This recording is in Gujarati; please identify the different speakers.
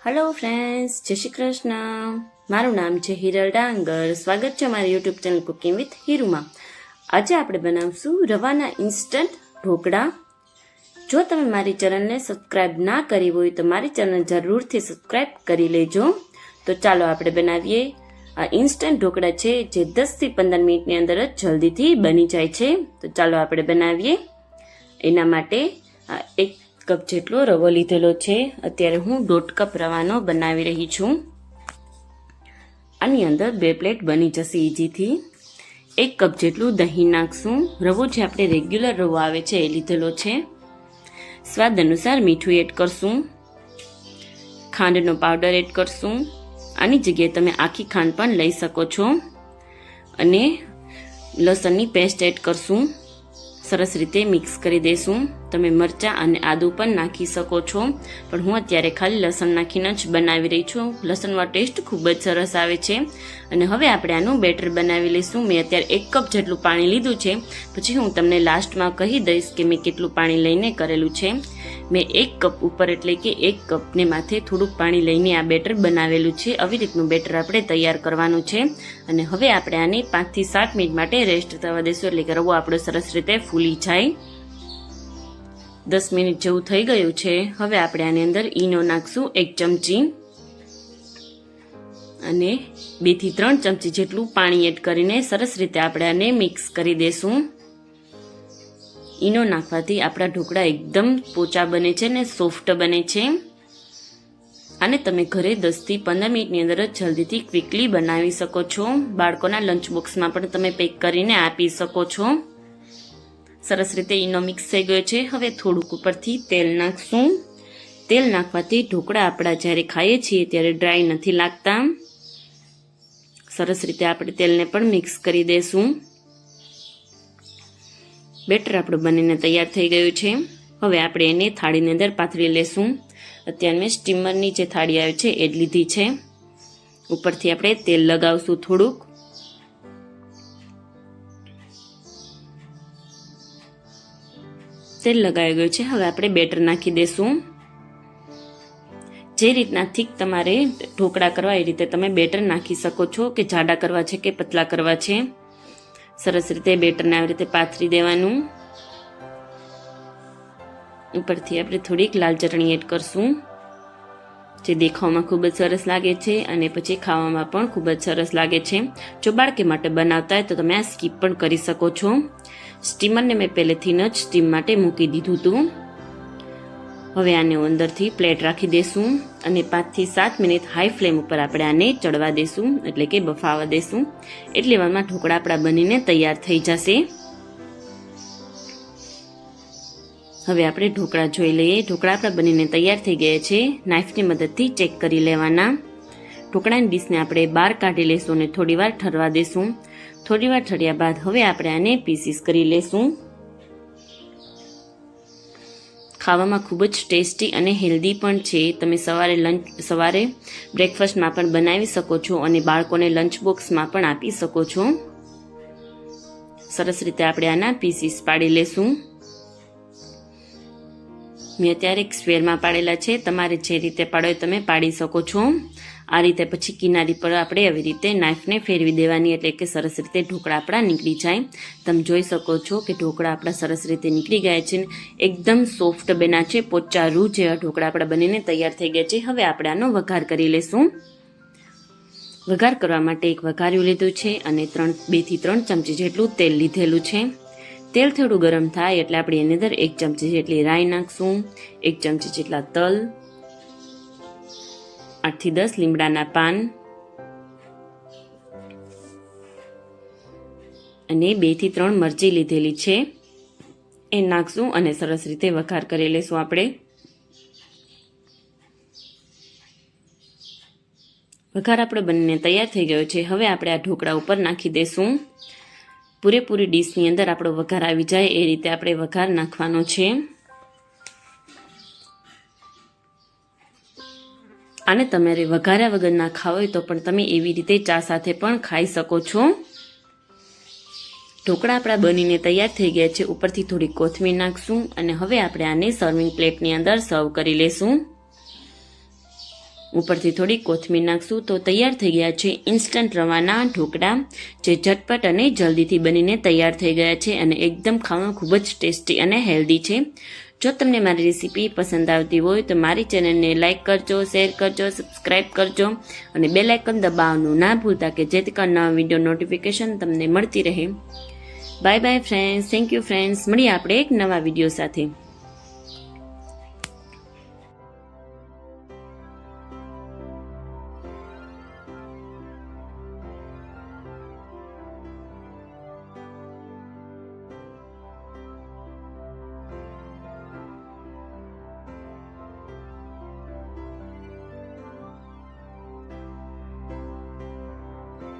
Speaker 1: हेलो फ्रेंड्स, जय श्री कृष्ण। मारू नाम है हिरल डांगर। स्वागत है हमारे YouTube channel cooking with Hiru में। आज आप बनावशु रवाना इंस्टंट ढोकड़ा। जो तमे मारी चैनल ने सब्सक्राइब ना करी हो तो मारी चैनल जरूर थी सब्सक्राइब करी लेजो। तो चलो आप बनावीए। आ इंस्टंट ढोकड़ा है जे 10 થી 15 मिनिट ની અંદર જ જલ્દીથી બની જાય છે। તો ચાલો આપણે બનાવીએ। એના માટે એક कप जेटलो रवो लीधेलो छे। अत्यारे हूँ 1.5 कप रवानो बनावी रही छूं। आनी अंदर 2 प्लेट बनी जशे इजी थी। 1 कप जेटलू दही नाखशुं। रवो जे आपणे रेग्युलर रवो आवे छे ए लीधेलो छे। स्वाद अनुसार मीठुं एड करशुं। खांडनो पाउडर एड करशुं। आनी जग्याए तमे आखी खांड पण लई शको छो। अने लसणनी पेस्ट एड करशुं। सरस रीते मिक्स करी देशुं। तमे मरचा अने आदु पण नाखी शको छो, पण हूँ अत्यारे खाली लसण नाखीने ज बनावी रही छुं। लसणवाळो टेस्ट खूब ज सरस आवे छे। अने हवे आपणे आनुं बेटर बनावी लईशुं। मैं अत्यारे 1 कप जेटલું पाणी लीधुं छे। पछी हूँ तमने लास्टमां कही दईश के मैं केटલું पाणी लईने करेलुं छे। मैं 1 कप ऊपर एटले के 1 कप ने माथे थोड़ुंक पाणी लईने आ बेटर बनावेलुं छे। આવી રીતનું બેટર આપણે તૈયાર કરવાનું છે। અને હવે આપણે આને 5 થી 7 મિનિટ માટે રેસ્ટ થવા દેશું, એટલે કે રવો આપણો સરસ રીતે ફૂલી જાય। 10 મિનિટ જેવું થઈ ગયું છે। હવે આપણે આની અંદર ઈનો નાખશું 1 ચમચી અને 2 થી 3 ચમચી જેટલું પાણી એડ કરીને સરસ રીતે આપણે આને મિક્સ કરી દેશું। ઈનો નાખવાથી આપણા ઢોકળા એકદમ પોચા બને છે ને સોફ્ટ બને છે। આને તમે ઘરે 10 થી 15 મિનિટની અંદર જ જલ્દીથી ક્વિકલી બનાવી શકો છો। બાળકોના લંચ બોક્સમાં પણ તમે પેક કરીને આપી શકો છો। સરસ રીતે ઈનો મિક્સ થઈ ગયો છે। હવે થોડુંક ઉપરથી તેલ નાખશું। તેલ નાખવાથી ઢોકળા આપણા જ્યારે ખાઈએ છીએ ત્યારે ડ્રાય નથી લાગતા। સરસ રીતે આપણે તેલને પણ મિક્સ કરી દેશું। બેટર આપણું બનીને તૈયાર થઈ ગયું છે। હવે આપણે એને થાળીની અંદર પાથરી લેશું। અત્યારે મેં સ્ટીમરની જે થાળી આવે છે એ જ લીધી છે। ઉપરથી આપણે તેલ લગાવશું થોડુંક। તેલ લગાવી ગયું છે। હવે આપણે બેટર નાખી દેશું। જે રીતના થીક તમારે ઢોકળા કરવા એ રીતે તમે બેટર નાખી શકો છો, કે જાડા કરવા છે કે પતલા કરવા છે। સરસ રીતે બેટરને આવી રીતે પાથરી દેવાનું। ઉપરથી આપણે થોડીક લાલ ચટણી એડ કરશું, જે દેખાવમાં ખૂબ જ સરસ લાગે છે અને પછી ખાવામાં પણ ખૂબ જ સરસ લાગે છે। જો બાળકો માટે બનાવતા હોય તો તમે આ સ્કીપ પણ કરી શકો છો। સ્ટીમરને મેં પહેલેથી જ સ્ટીમ માટે મૂકી દીધું હતું। હવે આને અંદરથી પ્લેટ રાખી દેશું અને 5 થી 7 મિનિટ હાઈ ફ્લેમ ઉપર આપણે આને ચડવા દેશું, એટલે કે બફાવા દેશું। એટલી વારમાં ઢોકળા આપણા બનીને તૈયાર થઈ જશે। હવે આપણે ઢોકળા જોઈ લઈએ। ઢોકળા આપણા બનીને તૈયાર થઈ ગયા છે। નાઇફની મદદથી ચેક કરી લેવાના। ઢોકળાની ડીશને આપણે બહાર કાઢી લેશું અને થોડીવાર ઠરવા દેશું। થોડીવાર ઠર્યા બાદ હવે આપણે આને પીસીસ કરી લેશું। ખાવામાં ખૂબ જ ટેસ્ટી અને હેલ્ધી પણ છે। તમે સવારે બ્રેકફાસ્ટમાં પણ બનાવી શકો છો અને બાળકોને લંચ બોક્સમાં પણ આપી શકો છો। સરસ રીતે આપણે આના પીસીસ પાડી લેશું। મેં અત્યારે એક સ્ક્વેરમાં પાડેલા છે। તમારે જે રીતે પાડો તમે પાડી શકો છો। આ રીતે પછી કિનારી પર આપણે આવી રીતે નાઇફને ફેરવી દેવાની, એટલે કે સરસ રીતે ઢોકળા આપણા નીકળી જાય। તમે જોઈ શકો છો કે ઢોકળા આપણા સરસ રીતે નીકળી ગયા છે। એકદમ સોફ્ટ બન્યા છે। પોચા રૂ જેવા ઢોકળા આપણા બનીને તૈયાર થઈ ગયા છે। હવે આપણે આનો વઘાર કરી લેશું। વઘાર કરવા માટે એક વઘાર્યું લીધું છે અને 2 થી 3 ચમચી જેટલું તેલ લીધેલું છે। તેલ થોડું ગરમ થાય એટલે આપણે એની અંદર 1 ચમચી જેટલી રાઈ નાખશું, 1 ચમચી જેટલા તલ, 8 થી 10 લીમડાના પાન અને 2 થી 3 મરચી લીધેલી છે એ નાખશું અને સરસ રીતે વઘાર કરી લેશું આપણે। વઘાર આપણે બનીને તૈયાર થઈ ગયો છે। હવે આપણે આ ઢોકળા ઉપર નાખી દેશું। પૂરેપૂરી ડીશની અંદર આપણો વઘાર આવી જાય એ રીતે આપણે વઘાર નાખવાનો છે। આને તમારે વઘાર્યા વગર ના ખાવ હોય તો પણ તમે એવી રીતે ચા સાથે પણ ખાઈ શકો છો। ઢોકળા આપણા બનીને તૈયાર થઈ ગયા છે। ઉપરથી થોડી કોથમીર નાખશું અને હવે આપણે આને સર્વિંગ પ્લેટની અંદર સર્વ કરી લેશું। ઉપરથી થોડી કોથમીર નાખશું તો તૈયાર થઈ ગયા છે ઇન્સ્ટન્ટ રવાના ઢોકળા, જે ઝટપટ અને જલ્દીથી બનીને તૈયાર થઈ ગયા છે અને એકદમ ખાવાનું ખૂબ જ ટેસ્ટી અને હેલ્ધી છે. જો તમને મારી રેસીપી પસંદ આવતી હોય તો મારી ચેનલને લાઇક કરજો, શેર કરજો, સબસ્ક્રાઈબ કરજો અને બેલ આઇકન દબાવવાનું ના ભૂલતા કે જેથી કરીને નવા વિડીયો નોટિફિકેશન તમને મળતી રહે. Bye bye friends, thank you friends. મળીએ આપણે એક નવા વિડીયો સાથે.